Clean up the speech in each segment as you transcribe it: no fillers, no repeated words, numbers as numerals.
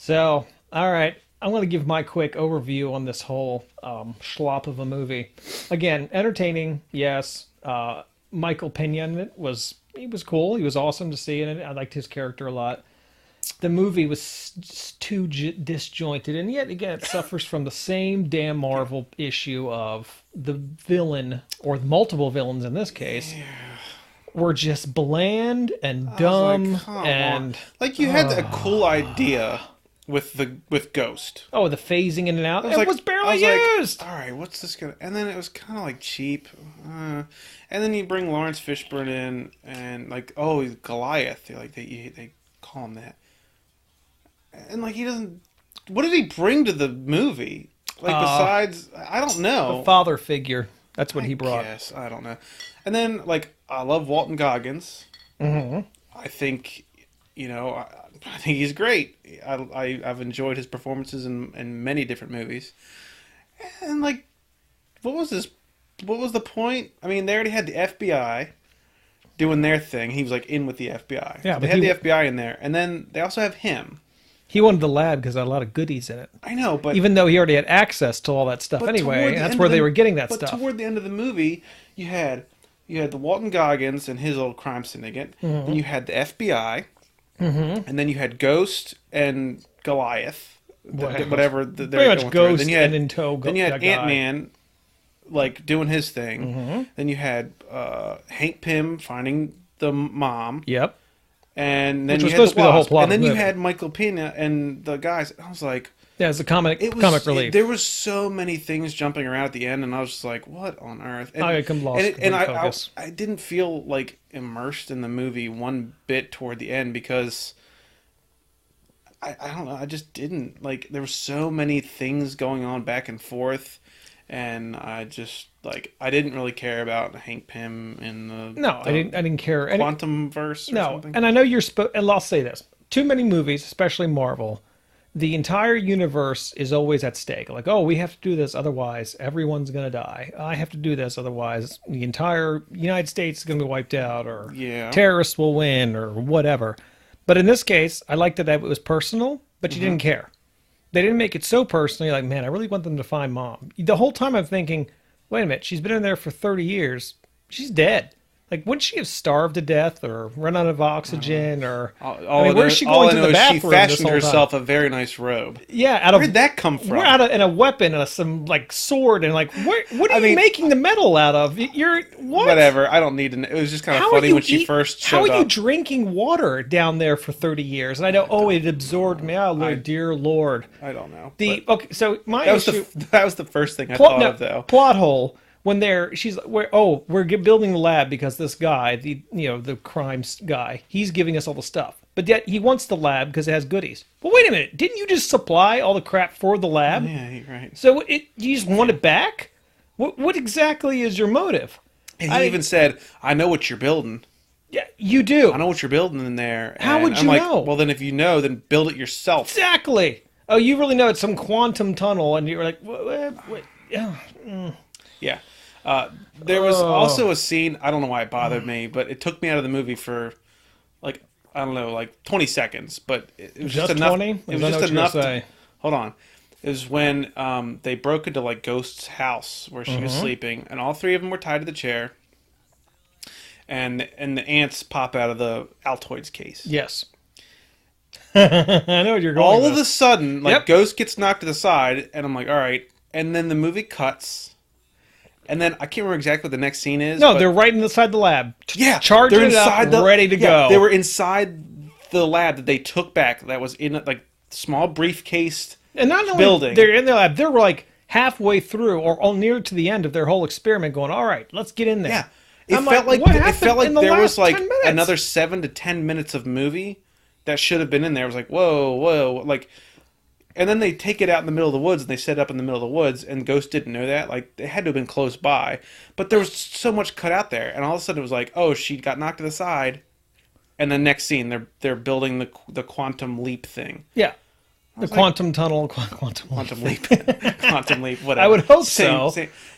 So, all right, I'm going to give my quick overview on this whole schlop of a movie. Again, entertaining, yes. Michael Pena in it was cool. He was awesome to see in it. I liked his character a lot. The movie was just too disjointed, and yet again, it suffers from the same damn Marvel issue of the villain, or multiple villains in this case, were just bland and dumb and like you had a cool idea with Ghost. oh, the phasing in and out. It like, was barely used. All right, what's this gonna? And then it was kind of like cheap. And then you bring Lawrence Fishburne in, and like, oh, he's Goliath. They call him that. And like he doesn't. What did he bring to the movie? Like besides, I don't know. A father figure. That's what he brought. Yes, I don't know. And then like I love Walton Goggins. Mm-hmm. I think, I think he's great. I've enjoyed his performances in many different movies. And like, what was this? What was the point? I mean, they already had the FBI doing their thing. He was like in with the FBI. Yeah, so they had the FBI in there, and then they also have him. He wanted the lab because there had a lot of goodies in it. I know, but even though he already had access to all that stuff anyway, that's where they were getting that stuff. But toward the end of the movie, you had the Walton Goggins and his little crime syndicate, Mm-hmm. and you had the FBI, and then you had Ghost and Goliath, whatever they're pretty much going Ghost through. and in tow. Then you had Ant-Man, like doing his thing. Mm-hmm. Then you had Hank Pym finding the mom. Yep. And then Which was you had supposed to be the whole Wasp. plot And then of the you movie. had Michael Pena and the guys. I was like, yeah, it's a comic relief. there was so many things jumping around at the end, and I was just like, what on earth? And, I come lost. I didn't feel like immersed in the movie one bit toward the end because I don't know. I just didn't like. There were so many things going on back and forth, and I just I didn't really care about Hank Pym in the I didn't care. Quantum verse. Or something. And I know you're and I'll say this: too many movies, especially Marvel, the entire universe is always at stake. Like, oh, we have to do this, otherwise everyone's gonna die. I have to do this, otherwise the entire United States is gonna be wiped out, or terrorists will win, or whatever. But in this case, I liked that it was personal, but you didn't care. They didn't make it so personal. You're like, man, I really want them to find mom. The whole time I'm thinking, wait a minute, she's been in there for 30 years. She's dead. Like, wouldn't she have starved to death or run out of oxygen? Or where's she going to the bathroom? She fashioned herself a very nice robe. Yeah, where did that come from? And a weapon and some sword and what are you making the metal out of? You're what? Whatever. I don't need to know. It was just kind of funny when she first showed up. How are you drinking water down there for 30 years? And I know, it absorbred me. Oh, dear Lord. I don't know. So my issue... That was the first thing I thought of, though. Plot hole. When we're building the lab because this guy, the crimes guy, he's giving us all the stuff. But yet he wants the lab because it has goodies. Well, wait a minute. Didn't you just supply all the crap for the lab? Yeah, you're right. So you just want it back? What exactly is your motive? And he even said, I know what you're building. Yeah, you do. I know what you're building in there. How would you know? Well, then if you know, then build it yourself. Exactly. Oh, you really know it's some quantum tunnel, and you're like, what? Yeah. There was also a scene, I don't know why it bothered me, but it took me out of the movie for, 20 seconds. But it was just enough. 20? It was just enough. Hold on. It was when they broke into Ghost's house where she was sleeping, and all three of them were tied to the chair, and the ants pop out of the Altoids case. Yes. I know what you're going All with. of a sudden, Ghost gets knocked to the side, and I'm like, all right. And then the movie cuts. And then I can't remember exactly what the next scene is. No, they're right inside the lab. Yeah, charging it up, ready to go. They were inside the lab that they took back. That was in a small briefcase and not only building. They're in the lab. They're halfway through or near to the end of their whole experiment. Going, all right, let's get in there. Yeah, it felt like there was another 7 to 10 minutes of movie that should have been in there. It was like whoa. And then they take it out in the middle of the woods, and they set it up in the middle of the woods, and Ghost didn't know that. It had to have been close by. But there was so much cut out there, and all of a sudden it was like, oh, she got knocked to the side, and the next scene, they're building the quantum leap thing. Yeah. The quantum tunnel, quantum leap. Quantum leap, whatever. I would hope so.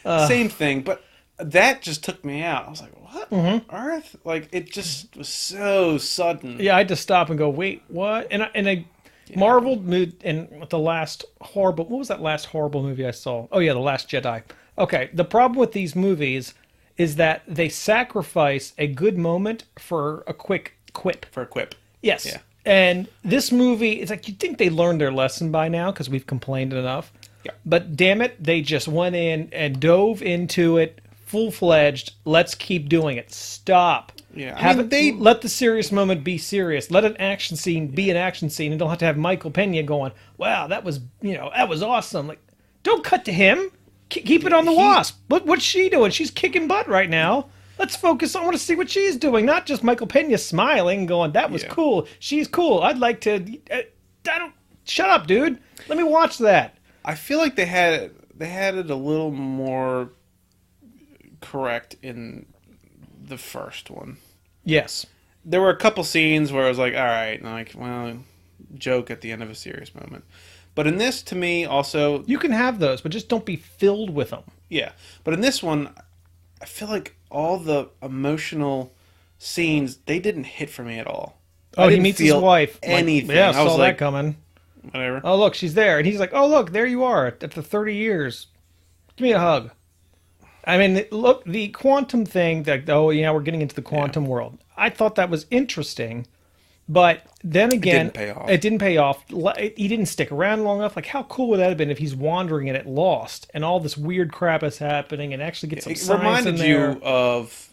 Same thing, but that just took me out. I was like, what on earth? It just was so sudden. Yeah, I had to stop and go, wait, what? And I Yeah. Marvel moved in the last horrible... What was that last horrible movie I saw? Oh, yeah, The Last Jedi. Okay, the problem with these movies is that they sacrifice a good moment for a quick quip. For a quip. Yes. Yeah. And this movie, it's like you'd think they learned their lesson by now because we've complained enough. Yeah. But damn it, they just went in and dove into it full-fledged. Let's keep doing it. Stop. Yeah, let the serious moment be serious. Let an action scene be an action scene, and don't have to have Michael Pena going, "Wow, that was awesome." Like, don't cut to him. Keep it on the Wasp. What's she doing? She's kicking butt right now. Let's focus. I want to see what she's doing, not just Michael Pena smiling, going, "That was cool. She's cool. I'd like to." Shut up, dude. Let me watch that. I feel like they had it a little more correct in the first one. Yes. There were a couple scenes where I was like, all right, like, well, joke at the end of a serious moment. But in this, to me, also... You can have those, but just don't be filled with them. Yeah. But in this one, I feel like all the emotional scenes, they didn't hit for me at all. Oh, he meets his wife. Anything. Like, yeah, I saw that coming. Whatever. Oh, look, she's there. And he's like, oh, look, there you are after 30 years. Give me a hug. I mean, look, the quantum thing, that we're getting into the quantum world. I thought that was interesting, but then again, it didn't pay off. He didn't stick around long enough. Like, how cool would that have been if he's wandering and it lost, and all this weird crap is happening, and actually get some science in there? It reminded you of,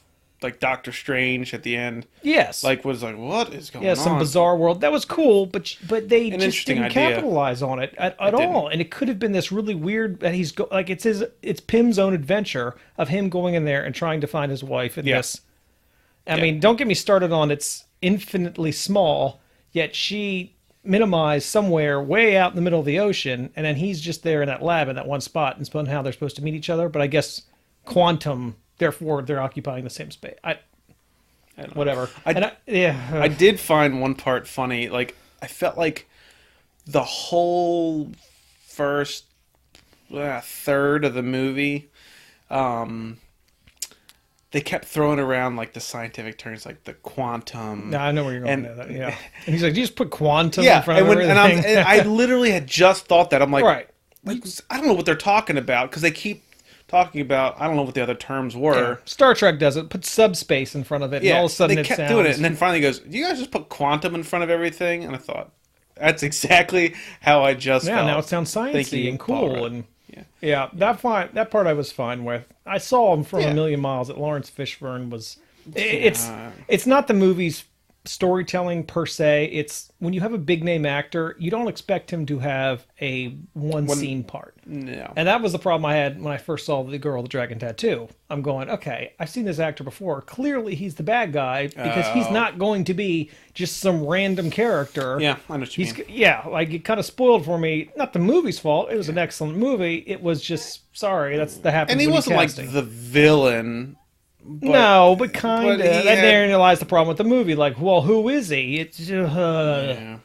like, Doctor Strange at the end. Yes. Like, was like, what is going on? Yeah, some bizarre world. That was cool, but they just didn't capitalize on it at all. And it could have been this really weird that it's Pym's own adventure of him going in there and trying to find his wife in this. I mean, don't get me started on it's infinitely small, yet she minimized somewhere way out in the middle of the ocean, and then he's just there in that lab in that one spot, and somehow they're supposed to meet each other. But I guess quantum... Therefore, they're occupying the same space. I don't know. Whatever. I did find one part funny. Like, I felt like the whole first third of the movie, they kept throwing around like the scientific terms, like the quantum. No, I know where you're going with that. Yeah. And he's like, you just put quantum in front of everything. And I literally had just thought that. I'm like, right. Like, I don't know what they're talking about because they keep talking about, I don't know what the other terms were. Yeah. Star Trek does it. Put subspace in front of it, and all of a sudden they kept doing it, and then finally goes, "Do you guys just put quantum in front of everything?" And I thought, that's exactly how I just felt. Now it sounds sciencey and cool, and that part I was fine with. I saw him from a million miles. That Lawrence Fishburne was. It's not the movie's storytelling per se. It's when you have a big name actor, you don't expect him to have a one scene part. No. And that was the problem I had when I first saw The Girl with the Dragon Tattoo. I'm going, okay, I've seen this actor before. Clearly he's the bad guy because he's not going to be just some random character. Yeah, I know what you mean. Yeah, like it kind of spoiled for me. Not the movie's fault. It was an excellent movie. It was just, sorry, that's the happens. And he wasn't like the villain. But kind of. And therein lies the problem with the movie. Like, well, who is he? It's I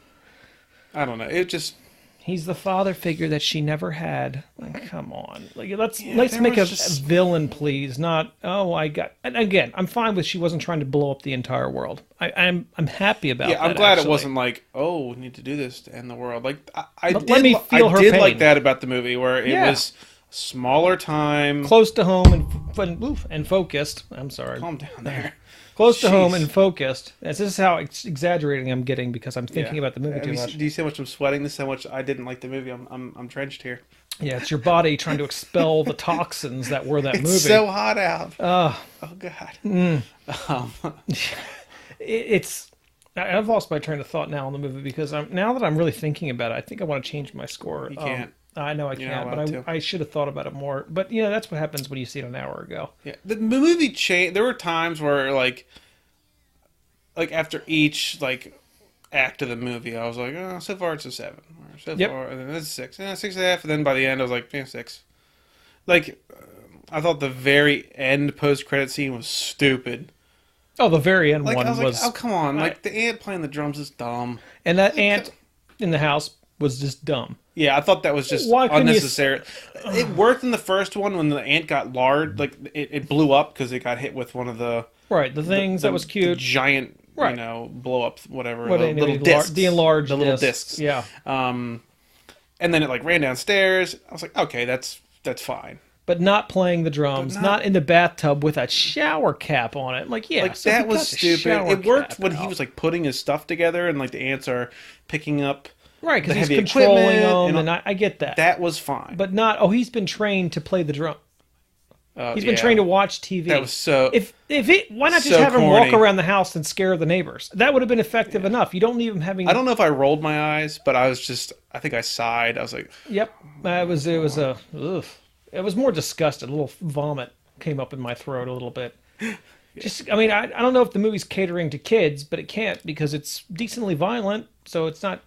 don't know. It just... He's the father figure that she never had. Like, come on. Like, let's make a villain, please. Not, And again, I'm fine with she wasn't trying to blow up the entire world. I'm happy about that. Yeah, I'm glad it wasn't like, we need to do this to end the world. Like, I did pain. Like that about the movie, where it was smaller time, close to home and focused. I'm sorry. Calm down there. Close to home and focused. This is how exaggerating I'm getting because I'm thinking about the movie too much. Do you see how much I'm sweating? This is how much I didn't like the movie. I'm drenched here. Yeah, it's your body trying to expel the toxins that were that movie. It's so hot out. Oh God. I've lost my train of thought now on the movie because now that I'm really thinking about it, I think I want to change my score. You can't. I know I can't, but I should have thought about it more. But that's what happens when you see it an hour ago. Yeah, the movie changed. There were times where like after each act of the movie, I was like, oh, so far it's a 7, or so far, and then it's a 6, 6.5, and then by the end I was like, 6. Like, I thought the very end post-credit scene was stupid. Oh, the very end one was like, oh, come on! Like the ant playing the drums is dumb, and that ant in the house was just dumb. Yeah, I thought that was just unnecessary. It worked in the first one when the ant got lard, like it blew up because it got hit with one of the the things that was cute, the giant Right. You know, blow up whatever What the little discs, the enlarged the little discs. discs. Yeah. And then it like ran downstairs. I was like, okay, that's fine. But not playing the drums, not in the bathtub with a shower cap on it. Like, yeah, like so that was stupid. It worked when he was like putting his stuff together, and like the ants are picking up. Right, because he's controlling them, and I get that. That was fine. But not, he's been trained to play the drum. He's been trained to watch TV. That was so. Why not just have him walk around the house and scare the neighbors? That would have been effective enough. You don't need him having. I don't know if I rolled my eyes, but I think I sighed. I was like, "Yep." It was more disgusted. A little vomit came up in my throat a little bit. I don't know if the movie's catering to kids, but it can't because it's decently violent. So it's not.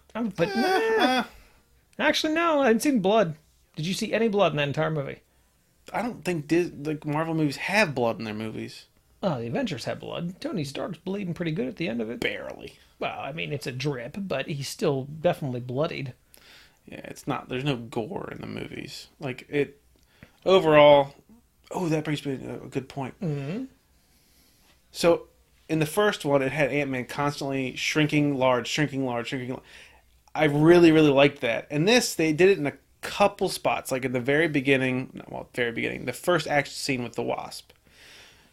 Actually, no. I didn't see blood. Did you see any blood in that entire movie? I don't think Marvel movies have blood in their movies. Oh, the Avengers have blood. Tony Stark's bleeding pretty good at the end of it. Barely. Well, I mean, it's a drip, but he's still definitely bloodied. Yeah, it's not. There's no gore in the movies. Like it. Overall, that brings me to a good point. Mm-hmm. So, in the first one, it had Ant-Man constantly shrinking large. I really, really liked that. And this, they did it in a couple spots, like at the very beginning, the first action scene with the Wasp.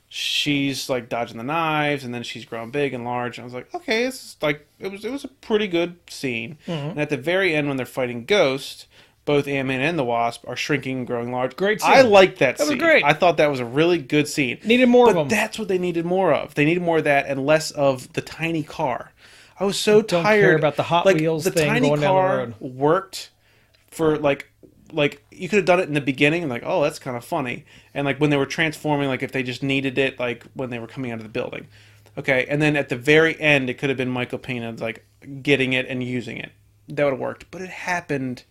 She's like dodging the knives, and then she's growing big and large. And I was like, okay, it's like it was a pretty good scene. Mm-hmm. And at the very end, when they're fighting Ghost, both Ant-Man and the Wasp are shrinking and growing large. Great scene. I liked that scene. That was great. I thought that was a really good scene. Needed more of them. But that's what they needed more of. They needed more of that and less of the tiny car. I was so Don't tired. Care about the Hot Wheels the thing tiny going down the car road. Worked for like you could have done it in the beginning, like, oh, that's kind of funny, and like when they were transforming, like if they just needed it, like when they were coming out of the building, okay, and then at the very end, it could have been Michael Pena like getting it and using it. That would have worked, but it happened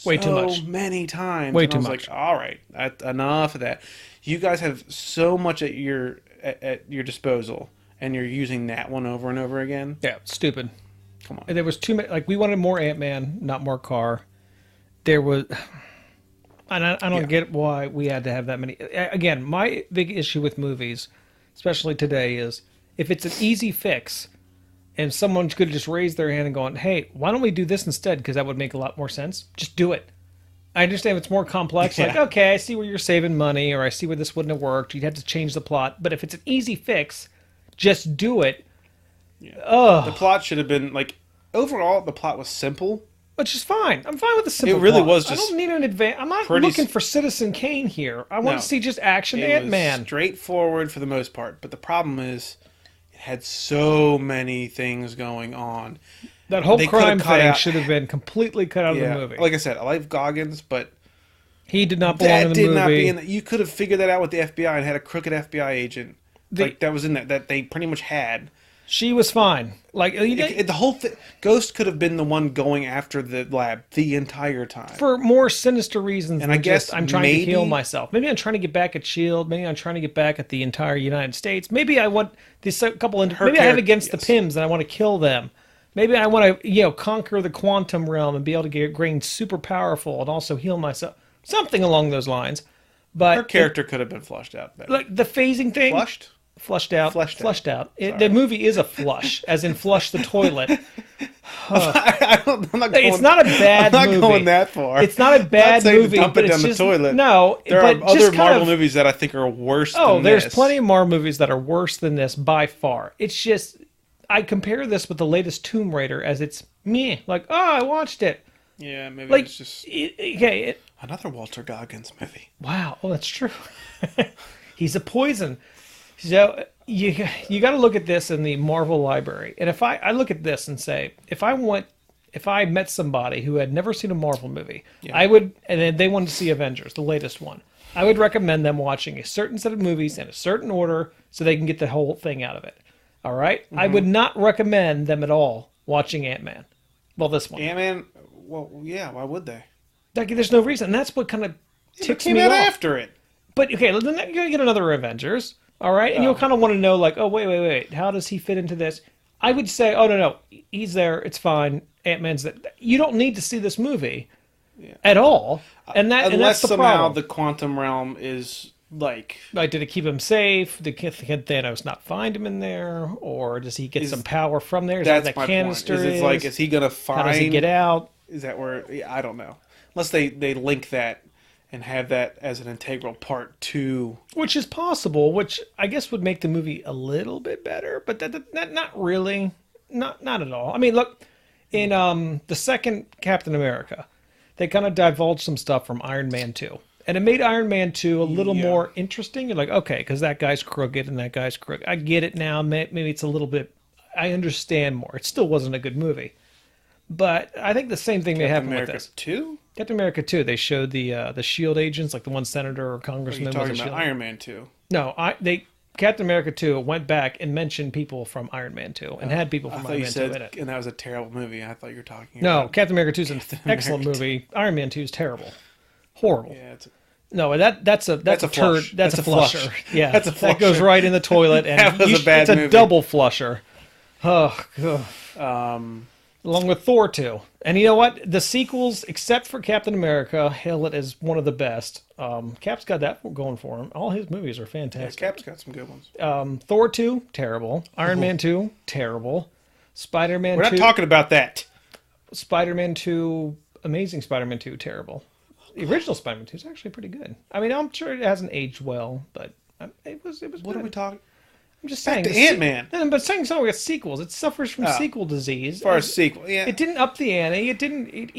way too much, many times. Way and too I was much. Like, all right, enough of that. You guys have so much at your disposal, and you're using that one over and over again. Yeah, stupid. Come on. There was too many. Like we wanted more Ant-Man, not more car. There was, and I don't get why we had to have that many. Again, my big issue with movies, especially today, is if it's an easy fix, and someone could just raise their hand and go, "Hey, why don't we do this instead?" Because that would make a lot more sense. Just do it. I understand if it's more complex. Yeah. Like, okay, I see where you're saving money, or I see where this wouldn't have worked. You'd have to change the plot. But if it's an easy fix, just do it. Yeah. The plot should have been like overall. The plot was simple. Which is fine. I'm fine with the simple. It really plot. was just. I don't need an advance. I'm not looking for Citizen Kane here. I want to see just action Ant-Man. Straightforward for the most part, but the problem is, it had so many things going on. That whole crime thing should have been completely cut out of the movie. Like I said, I like Goggins, but he did not belong in the movie. That did not be in. You could have figured that out with the FBI and had a crooked FBI agent that was in that they pretty much had. She was fine. Like the whole thing, Ghost could have been the one going after the lab the entire time for more sinister reasons. And I guess I'm trying to heal myself. Maybe I'm trying to get back at S.H.I.E.L.D. Maybe I'm trying to get back at the entire United States. Maybe I want this couple. Maybe I have against the Pims and I want to kill them. Maybe I want to conquer the quantum realm and be able to get super powerful and also heal myself. Something along those lines. But her character could have been flushed out better. Like the phasing thing. Flushed out. The movie is a flush, as in flush the toilet. It's not a bad movie. I'm not going that far. It's not a bad movie. Dump it down the toilet. No, there are other Marvel movies that I think are worse than this. There's plenty of Marvel movies that are worse than this by far. It's just, I compare this with the latest Tomb Raider as it's meh. Like, I watched it. Yeah, maybe it's just... another Walter Goggins movie. Wow. Oh, that's true. He's a poison. So you got to look at this in the Marvel library, and if I look at this and say, if I met somebody who had never seen a Marvel movie, I would, and then they wanted to see Avengers, the latest one, I would recommend them watching a certain set of movies in a certain order so they can get the whole thing out of it. All right, I would not recommend them at all watching Ant-Man. Well, this one, Ant-Man. Well, yeah, why would they? There's no reason. And that's what kind of ticks me off. It came out after it. But okay, then you're gonna get another Avengers. All right, and you'll kind of want to know, like, oh, wait, how does he fit into this? I would say, oh, no, he's there, it's fine, Ant-Man's there. You don't need to see this movie at all, and that's the somehow problem. The quantum realm is Like, did it keep him safe? Did Thanos not find him in there, or does he get some power from there? Is that's that my canister point. Is like, is he gonna find? How does he get out? Is that where? I don't know. Unless they link that and have that as an integral part to, which is possible. Which I guess would make the movie a little bit better, but that not really, not at all. I mean, look, in the second Captain America, they kind of divulged some stuff from Iron Man 2. And it made Iron Man 2 a little more interesting. You're like, okay, because that guy's crooked and that guy's crooked. I get it now. Maybe it's a little bit... I understand more. It still wasn't a good movie. But I think the same thing may happen with this. Captain America 2? Captain America 2, they showed the S.H.I.E.L.D. agents, like the one senator or congressman. Are you talking about Iron Man 2? No, Captain America 2 went back and mentioned people from Iron Man 2 and had people from Iron Man 2 in it. And that was a terrible movie. I thought you were talking about... No, Captain America 2 is an excellent movie. Iron Man 2 is terrible. Horrible. Yeah, no, that's a turd. That's a flusher. Yeah, that's a flusher. That goes right in the toilet, and that was a bad movie. It's a double flusher. Oh, along with Thor 2. And you know what? The sequels, except for Captain America, hail it as one of the best. Cap's got that going for him. All his movies are fantastic. Yeah, Cap's got some good ones. Thor 2, terrible. Iron Man 2, terrible. Spider-Man 2. We're not talking about that. Spider-Man 2, Amazing Spider-Man 2, terrible. The original Spider-Man 2 is actually pretty good. I mean, I'm sure it hasn't aged well, but it was What good. are we talking? I'm just saying. Ant-Man. But saying something with sequels, it suffers from sequel disease. As far as sequel, yeah. It didn't up the ante. It didn't,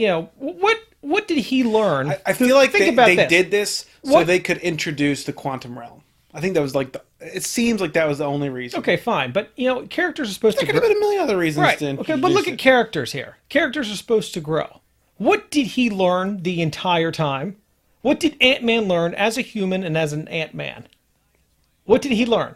what did he learn? I feel like they did this so they could introduce the quantum realm. I think that was like it seems like that was the only reason. Okay, fine. But, characters are supposed to grow. There could have been a million other reasons right. to Okay, but look at characters here. Characters are supposed to grow. What did he learn the entire time? What did Ant-Man learn as a human and as an Ant-Man? What did he learn?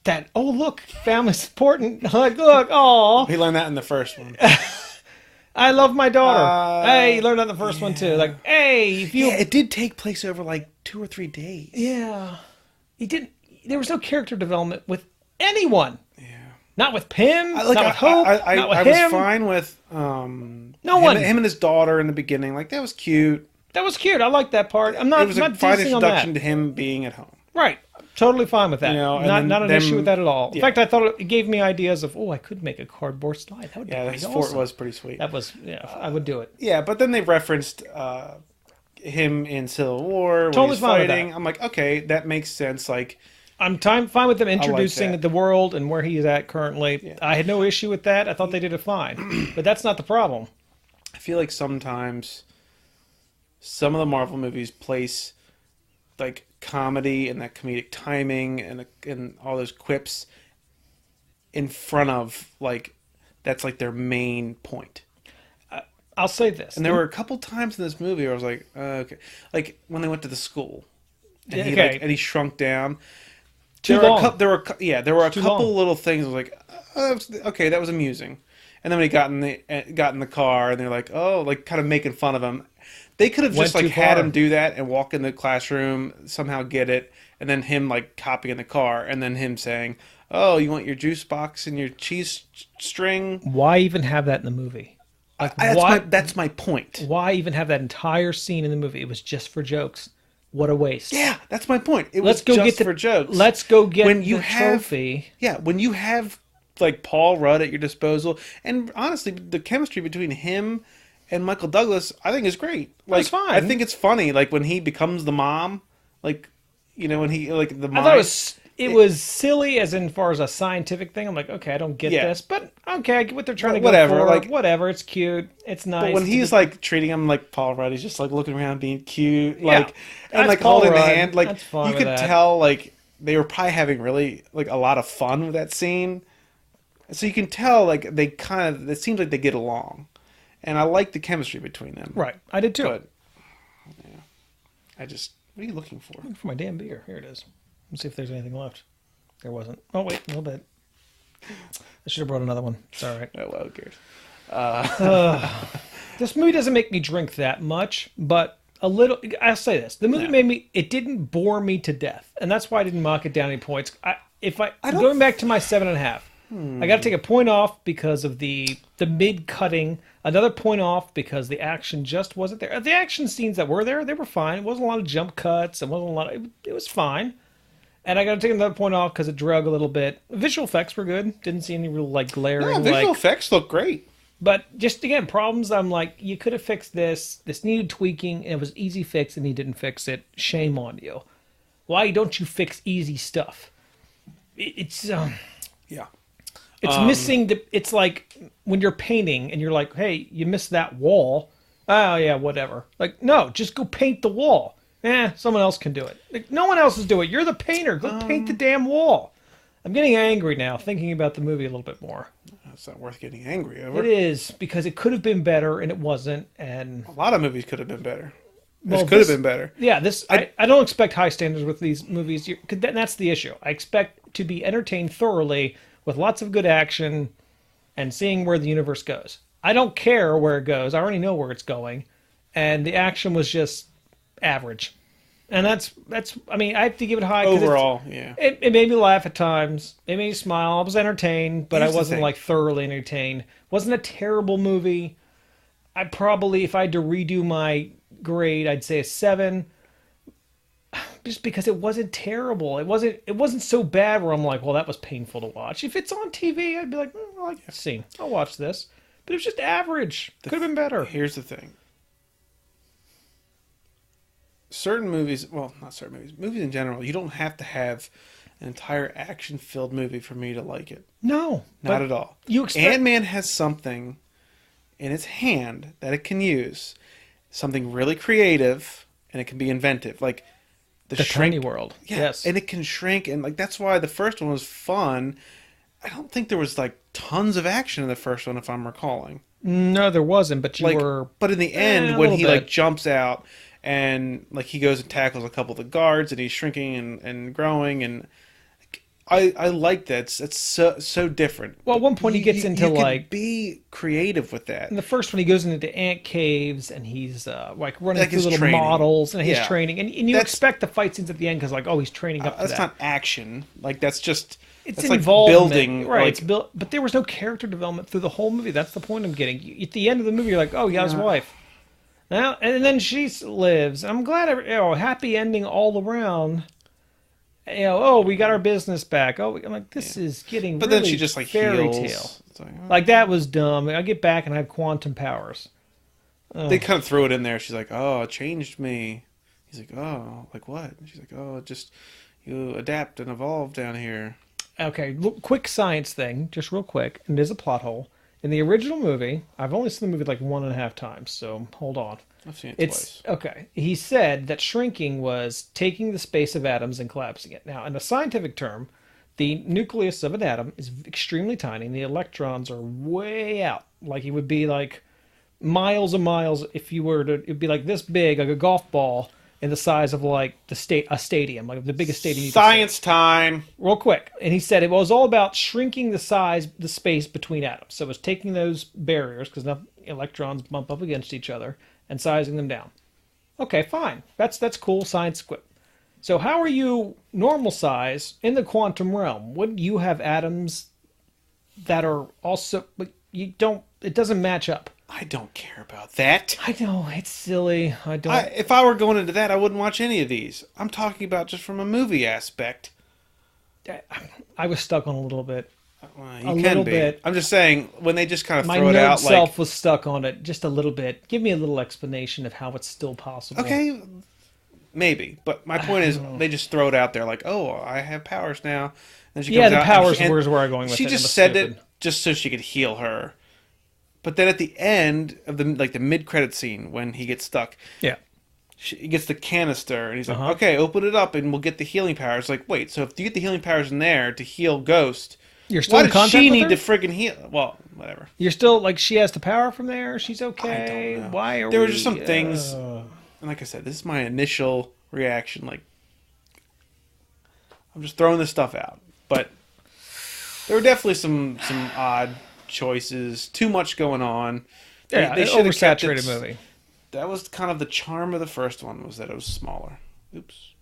That, oh, look, family's important. Like, look, oh. He learned that in the first one. I love my daughter. Hey, he learned that in the first one, too. Like, hey, if you... Yeah, it did take place over, like, 2 or 3 days. Yeah. He didn't... There was no character development with anyone. Yeah. Not with Pym, not with Hope, not with him. I was fine with him and his daughter in the beginning. Like, that was cute. That was cute. I like that part. I'm not It was a fine introduction to him being at home. Right. Totally fine with that. Not an issue with that at all. In fact, I thought it gave me ideas of, I could make a cardboard slide. That would be his fort was pretty sweet. That was, I would do it. Yeah, but then they referenced him in Civil War when he's fighting. I'm like, okay, that makes sense. Like, I'm fine with them introducing the world and where he is at currently. Yeah. I had no issue with that. I thought they did it fine. But that's not the problem. I feel like sometimes some of the Marvel movies place like comedy and that comedic timing and all those quips in front of like that's like their main point. I'll say this. And there were a couple times in this movie where I was like, okay. Like when they went to the school and he shrunk down. There were a couple little things. I was like, okay, that was amusing. And then when he got in the car, and they're like, oh, like kind of making fun of him. They could have just like had him do that and walk in the classroom, somehow get it, and then him like copying the car, and then him saying, "Oh, you want your juice box and your cheese string?" Why even have that in the movie? Like, that's my point. Why even have that entire scene in the movie? It was just for jokes. What a waste. Yeah, that's my point. It was just for jokes. Let's go get the trophy. Yeah, when you have like Paul Rudd at your disposal, and honestly, the chemistry between him and Michael Douglas, I think is great. Like, it's fine. I think it's funny. Like when he becomes the mom, like when he like the mom. I thought it was silly as in far as a scientific thing. I'm like, okay, I don't get this, but okay, I get what they're trying to go for. Like whatever, it's cute, it's nice. But when he's like treating him like Paul Rudd, he's just like looking around, being cute, like and like holding the hand. Like you could tell, like they were probably having really like a lot of fun with that scene. So you can tell, like they kind of. It seems like they get along. And I like the chemistry between them. Right. I did too. But, what are you looking for? I'm looking for my damn beer. Here it is. Let's see if there's anything left. There wasn't. Oh, wait. A little bit. I should have brought another one. It's all right. Oh, well, who cares? This movie doesn't make me drink that much, but a little. I'll say this. The movie made me. It didn't bore me to death. And that's why I didn't mock it down any points. Going back to my 7.5. I got to take a point off because of the mid cutting. Another point off because the action just wasn't there. The action scenes that were there, they were fine. It wasn't a lot of jump cuts. It wasn't a lot. It was fine. And I got to take another point off because it drug a little bit. Visual effects were good. Didn't see any real like glaring. No, visual effects look great. But just again, problems. I'm like, you could have fixed this. This needed tweaking, and it was easy fix, and you didn't fix it. Shame on you. Why don't you fix easy stuff? It's yeah. It's missing the. It's like when you're painting and you're like, hey, you missed that wall. Oh yeah, whatever. Like, no, just go paint the wall. Someone else can do it. Like, no one else is doing it. You're the painter. Go paint the damn wall. I'm getting angry now, thinking about the movie a little bit more. It's not worth getting angry over. It is, because it could have been better, and it wasn't. And a lot of movies could have been better. This could have been better. Yeah, I don't expect high standards with these movies. That's the issue. I expect to be entertained thoroughly with lots of good action and seeing where the universe goes. I don't care where it goes. I already know where it's going. And the action was just average. And that's I mean, I have to give it high. Overall, yeah. It made me laugh at times. It made me smile. I was entertained, but I wasn't like thoroughly entertained. Wasn't a terrible movie. I probably, if I had to redo my grade, I'd say a 7. Just because it wasn't terrible. It wasn't so bad where I'm like, well, that was painful to watch. If it's on TV, I'd be like, I like the scene. I'll watch this. But it was just average. Could have been better. Here's the thing. Certain movies, well, not certain movies, movies in general, you don't have to have an entire action-filled movie for me to like it. No. Not at all. Ant-Man has something in its hand that it can use. Something really creative, and it can be inventive. Like the tiny world. Yeah, yes. And it can shrink, and like that's why the first one was fun. I don't think there was like tons of action in the first one, if I'm recalling. No, there wasn't, but But in the end, when he like jumps out and like he goes and tackles a couple of the guards, and he's shrinking and growing, and I like that. It's so different. Well, at one point he gets into like be creative with that. In the first one, he goes into ant caves and he's like running through little models and his training, and you expect the fight scenes at the end because like, oh, he's training up. That's not action. Like that's just it's that's involvement, like building. Right? Like, it's built, but there was no character development through the whole movie. That's the point I'm getting. At the end of the movie, you're like, oh, he got his wife. Now and then she lives. I'm glad. Happy ending all around. We got our business back. I'm like, this is getting but really then she just like fairy heals. tale. Like that was dumb. I get back and I have quantum powers. They kind of throw it in there. She's like, oh, it changed me. He's like, oh, like what? And she's like, oh, just you adapt and evolve down here. Okay, quick science thing, just real quick, and there's a plot hole. In the original movie, I've only seen the movie like 1.5 times, so hold on. I've seen it twice. Okay. He said that shrinking was taking the space of atoms and collapsing it. Now, in a scientific term, the nucleus of an atom is extremely tiny, and the electrons are way out. Like, it would be like miles and miles if you were to... It'd be like this big, like a golf ball, in the size of like a stadium, like the biggest stadium. Science time. Real quick. And he said it was all about shrinking the space between atoms. So it was taking those barriers, because electrons bump up against each other, and sizing them down. Okay, fine. That's cool science equipment. So how are you normal size in the quantum realm? Wouldn't you have atoms that are also... But you don't... It doesn't match up. I don't care about that. I know, it's silly. If I were going into that, I wouldn't watch any of these. I'm talking about just from a movie aspect. I was stuck on a little bit. Well, you can be. Bit. I'm just saying, when they just kind of throw it out like... My nerd self was stuck on it just a little bit. Give me a little explanation of how it's still possible. Okay, maybe. But my point is, they just throw it out there like, oh, I have powers now. And she comes the out powers was where I'm going with it. She just said it just so she could heal her. But then at the end of the mid-credit scene, when he gets stuck, he gets the canister, and he's like, okay, open it up, and we'll get the healing powers. Like, wait, so if you get the healing powers in there to heal Ghost... You're still in contact with her? Why does she need to friggin' heal? Well, whatever. You're still, like, she has the power from there? She's okay? I don't know. Why are There were just some things... And like I said, this is my initial reaction. Like, I'm just throwing this stuff out. But there were definitely some odd choices. Too much going on. Yeah, they oversaturated movie. That was kind of the charm of the first one, was that it was smaller. Oops.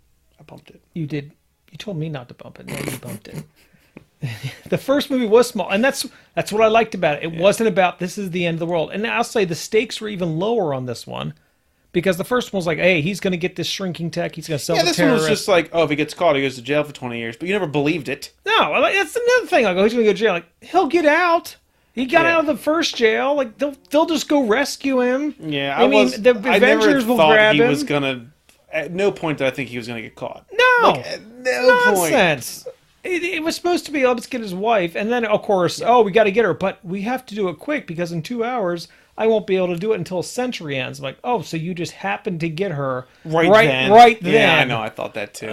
I bumped it. You did. You told me not to bump it. No, you bumped it. The first movie was small, and that's what I liked about it. It wasn't about this is the end of the world. And I'll say the stakes were even lower on this one. Because the first one was like, hey, he's going to get this shrinking tech. He's going to sell the terrorist. Yeah, this one was just like, oh, if he gets caught, he goes to jail for 20 years. But you never believed it. No, that's another thing. Like, oh, he's going to go to jail. Like, he'll get out. He got out of the first jail. Like, they'll just go rescue him. Yeah, I mean, the Avengers will grab him. He was going to... At no point did I think he was going to get caught. No. Like, at no nonsense. point. It was supposed to be, let's get his wife. And then, of course, we got to get her. But we have to do it quick because in 2 hours... I won't be able to do it until Century ends. I'm like, oh, so you just happened to get her right then. Yeah, I know. I thought that too.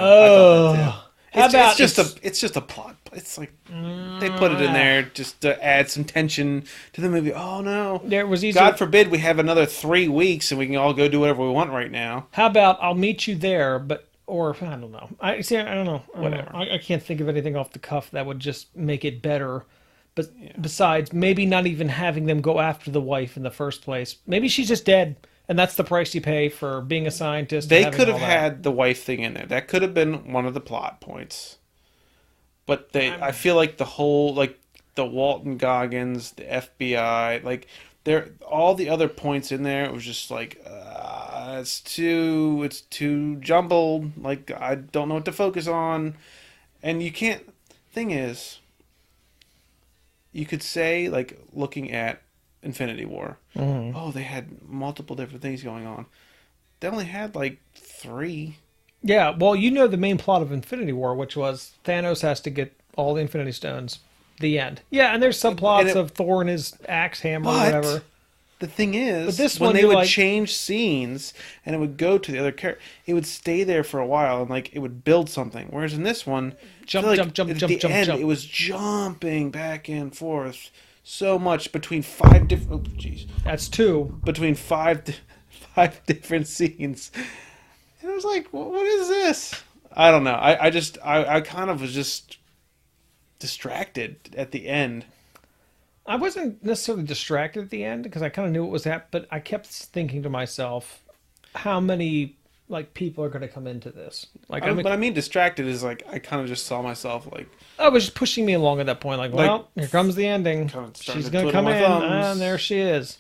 It's just a plot. It's like they put it in there just to add some tension to the movie. Oh no! There was God forbid we have another 3 weeks and we can all go do whatever we want right now. How about I'll meet you there, or I don't know. I don't know. Whatever. I can't think of anything off the cuff that would just make it better. But besides, maybe not even having them go after the wife in the first place. Maybe she's just dead, and that's the price you pay for being a scientist. They could have had the wife thing in there. That could have been one of the plot points. But I feel like the whole, like, the Walton Goggins, the FBI, like, all the other points in there, it was just like, it's too jumbled. Like, I don't know what to focus on. And you can't, thing is... You could say, like, looking at Infinity War, oh, they had multiple different things going on. They only had, like, 3. Yeah, well, you know the main plot of Infinity War, which was Thanos has to get all the Infinity Stones. The end. Yeah, and there's subplots of Thor and his axe hammer or whatever. The thing is, when they would change scenes and it would go to the other character, it would stay there for a while and like it would build something. Whereas in this one, jump. It was jumping back and forth so much between 5 different. Oh, jeez. That's 2 between 5 different scenes. And I was like, what is this? I don't know. I kind of was just distracted at the end. I wasn't necessarily distracted at the end because I kind of knew what was happening, but I kept thinking to myself, how many like people are going to come into this? Like, but I mean, distracted is like I kind of just saw myself like. Oh, it was just pushing me along at that point. Like, well, here comes the ending. She's going to come in, and there she is.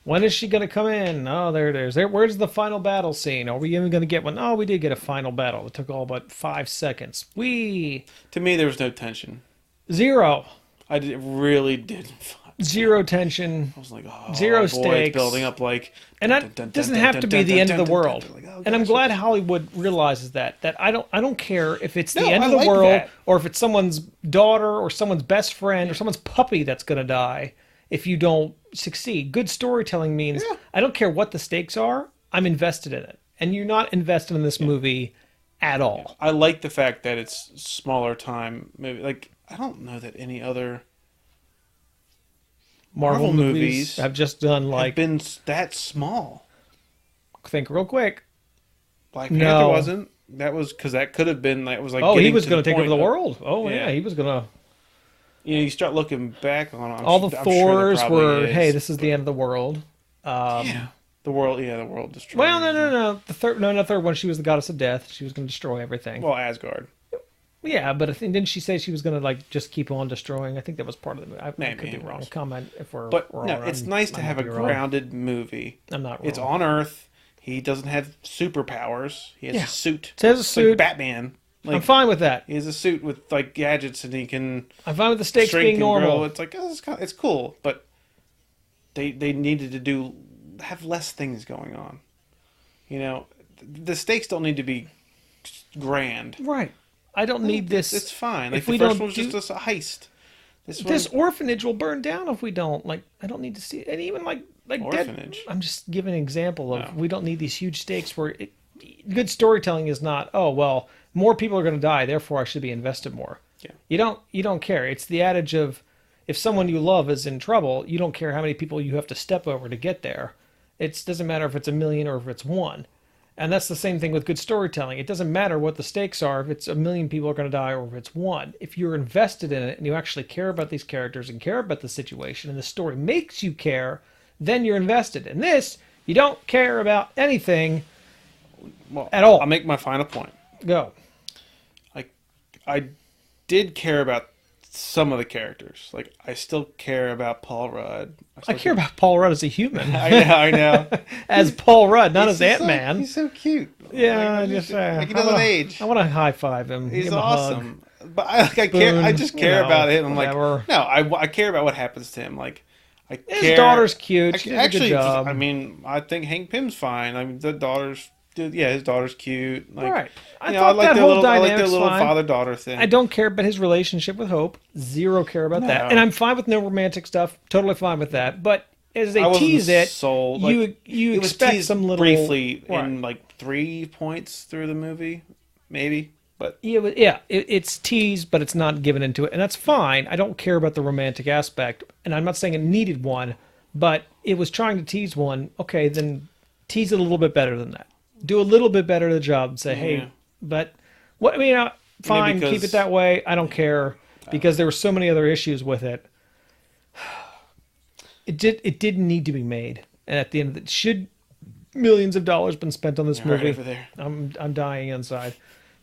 When is she going to come in? Oh, there it is. Where's the final battle scene? Are we even going to get one? Oh, we did get a final battle. It took all but 5 seconds. To me, there was no tension. 0. Really did. 0 tension. I was like, oh, 0 stakes. Building up like. And that doesn't have to be the end of the world. And I'm glad Hollywood realizes that I don't care if it's the end of the world or if it's someone's daughter or someone's best friend or someone's puppy that's going to die if you don't succeed. Good storytelling means I don't care what the stakes are. I'm invested in it. And you're not invested in this movie at all. I like the fact that it's smaller time. Maybe like. I don't know that any other Marvel movies have just done like been that small. Think real quick. Black Panther wasn't. That was because that could have been. That was like. Oh, he was going to take over the world. Oh yeah, he was going to. You start looking back on all the Thors were. Hey, this is the end of the world. The world destroyed. Well, no. The third one. She was the goddess of death. She was going to destroy everything. Well, Asgard. Yeah, but didn't she say she was going to like just keep on destroying? I think that was part of the movie. I could be wrong. Comment if we're. But no, it's nice to have a grounded movie. I'm not wrong. It's on Earth. He doesn't have superpowers. He has a suit. He has a suit. Like Batman. Like, I'm fine with that. He has a suit with like gadgets, and he can. I'm fine with the stakes being normal. It's like it's cool, but they needed to have less things going on. You know, the stakes don't need to be grand. Right. I don't need this. It's fine. Like the first one was just a heist. This orphanage will burn down if we don't. Like, I don't need to see it. And even like orphanage. I'm just giving an example of we don't need these huge stakes where good storytelling is not, oh well, more people are going to die, therefore I should be invested more. Yeah. You don't care. It's the adage of if someone you love is in trouble, you don't care how many people you have to step over to get there. It doesn't matter if it's 1 million or if it's 1. And that's the same thing with good storytelling. It doesn't matter what the stakes are, if it's 1 million people are going to die or if it's 1. If you're invested in it and you actually care about these characters and care about the situation and the story makes you care, then you're invested. In this, you don't care about anything at all. I'll make my final point. Go. I did care about some of the characters. Like, I still care about Paul Rudd. I care about Paul Rudd as a human. I know. As Paul Rudd, not as Ant-Man. He's so cute. Yeah, like, just like he doesn't age. I want to high five him. He's give him awesome. But I just care about him. I'm whatever. like, no, I care about what happens to him. Like, his daughter's cute. She did a good job. I mean, I think Hank Pym's fine. I mean, his daughter's cute. Like, right. I like their little father-daughter thing. I don't care about his relationship with Hope. Zero care about that. And I'm fine with no romantic stuff. Totally fine with that. But as they tease it, you expect some little briefly in like 3 points through the movie, maybe. But it's teased, but it's not given into it, and that's fine. I don't care about the romantic aspect, and I'm not saying it needed one, but it was trying to tease one. Okay, then tease it a little bit better than that. Do a little bit better the job and say, hey, but what? I mean, fine, keep it that way. I don't care because there were so many other issues with it. It didn't need to be made, and at the end of it, should millions of dollars been spent on this movie? Right over there. I'm dying inside.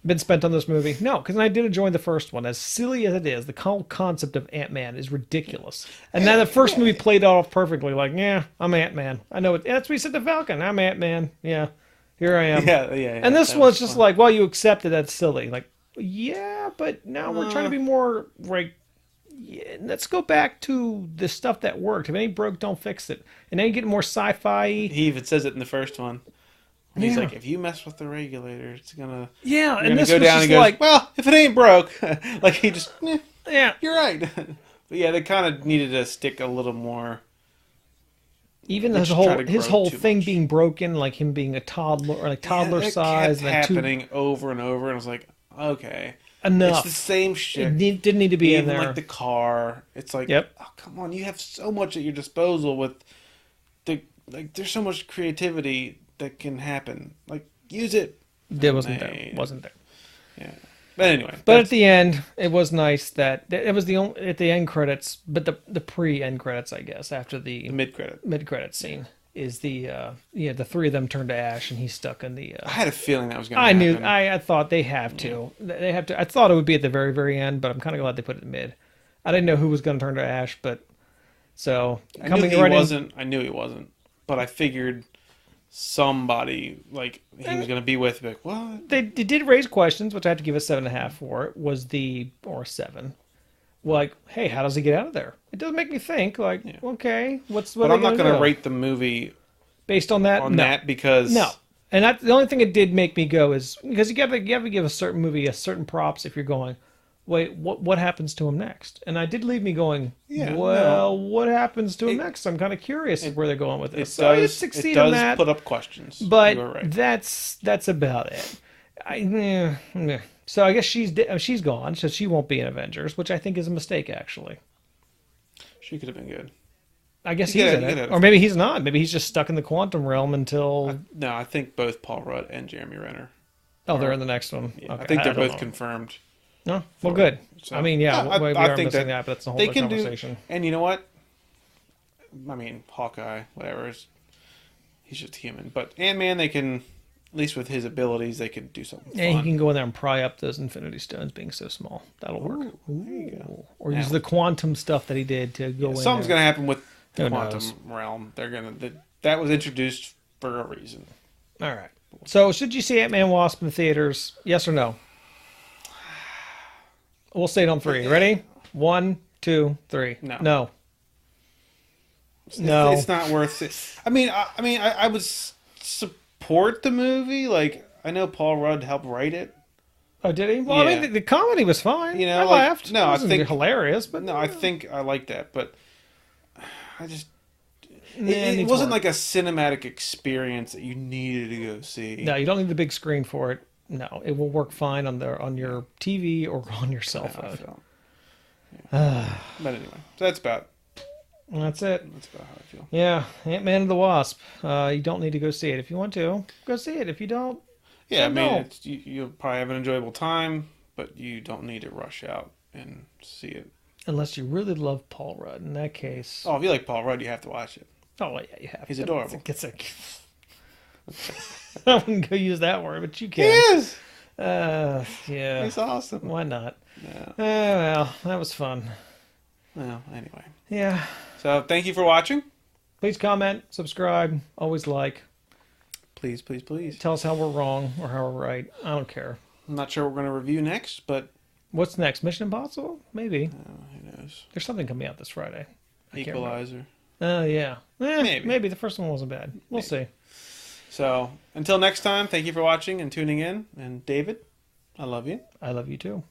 Been spent on this movie? No, because I did enjoy the first one. As silly as it is, the whole concept of Ant-Man is ridiculous. And now the first movie played off perfectly. Like, yeah, I'm Ant-Man. I know it. That's what he said to Falcon. I'm Ant-Man. Yeah, here I am. Yeah. And this one's just like, well, you accepted that's silly. Like, yeah, but now we're trying to be more like, yeah, let's go back to the stuff that worked. If it ain't broke, don't fix it. And then you get more sci-fi. He even says it in the first one. He's like, if you mess with the regulator, it's gonna and this go down. And goes, like, well, if it ain't broke, like he just you're right. But yeah, they kind of needed to stick a little more. Even his whole thing being broken, like him being a toddler or like toddler size, kept happening over and over, and I was like, okay, enough. It's the same shit. It didn't need to be in there. Like the car, it's like, oh come on, you have so much at your disposal with there's so much creativity that can happen. Like, use it. It wasn't there. Yeah. But anyway. But at the end, it was nice that it was the only at the end credits, but the pre-end credits, I guess, after the mid-credit scene is the three of them turned to ash and he's stuck in the. I had a feeling that was going to happen. I thought they have to. They have to. I thought it would be at the very, very end, but I'm kind of glad they put it in mid. I didn't know who was going to turn to ash, but so I knew he wasn't, but I figured somebody like he was going to be with. Like, what? They did raise questions, which I had to give a 7.5 for. It was or 7. Like, hey, how does he get out of there? It does make me think. Like, okay, what? But I'm not going to rate the movie based on that. That because no, and the only thing it did make me go is because you have to give a certain movie a certain props if you're going. Wait, what happens to him next? And I did leave me going, what happens to him next? I'm kind of curious where they're going with this. So it does put up questions. But right. that's about it. So I guess she's gone, so she won't be in Avengers, which I think is a mistake, actually. She could have been good. I guess he's in it. Or maybe he's not. Maybe he's just stuck in the quantum realm until... No, I think both Paul Rudd and Jeremy Renner. They're in the next one. Yeah, okay. I think they're both confirmed. No, well, good. So, I mean, we are think missing that, but that's a whole other conversation. And you know what? I mean, Hawkeye, whatever. He's just human. But Ant-Man, they can, at least with his abilities, they can do something fun. He can go in there and pry up those Infinity Stones being so small. That'll work. There you go. Or use the quantum stuff that he did to go in something's going to happen with the quantum knows? realm. They're going to... That was introduced for a reason. All right. So, should you see Ant-Man Wasp in the theaters? Yes or no? We'll say it on 3. Ready? 1, 2, 3. No. It's not worth it. I mean, I would support the movie. Like, I know Paul Rudd helped write it. Oh, did he? Well, I mean, the comedy was fine. You know, I laughed. No, I think hilarious, but no, I think I like that. But I just it wasn't like a cinematic experience that you needed to go see. No, you don't need the big screen for it. No, it will work fine on your TV or on your cell phone. But anyway, so that's about. That's it. That's about how I feel. Yeah, Ant-Man and the Wasp. You don't need to go see it. If you want to, go see it. If you don't, I mean, you'll probably have an enjoyable time, but you don't need to rush out and see it. Unless you really love Paul Rudd. In that case. Oh, if you like Paul Rudd, you have to watch it. Oh, yeah, you have. He's adorable. I wouldn't go use that word, but you can. He is. Yeah. He's awesome. Why not? Yeah. Well, that was fun. Well, anyway. Yeah. So, thank you for watching. Please comment, subscribe, always like. Please, please, please. Tell us how we're wrong or how we're right. I don't care. I'm not sure what we're going to review next, but... What's next? Mission Impossible? Maybe. Who knows? There's something coming out this Friday. Equalizer. Yeah. Maybe. The first one wasn't bad. We'll see. So, until next time, thank you for watching and tuning in. And David, I love you. I love you too.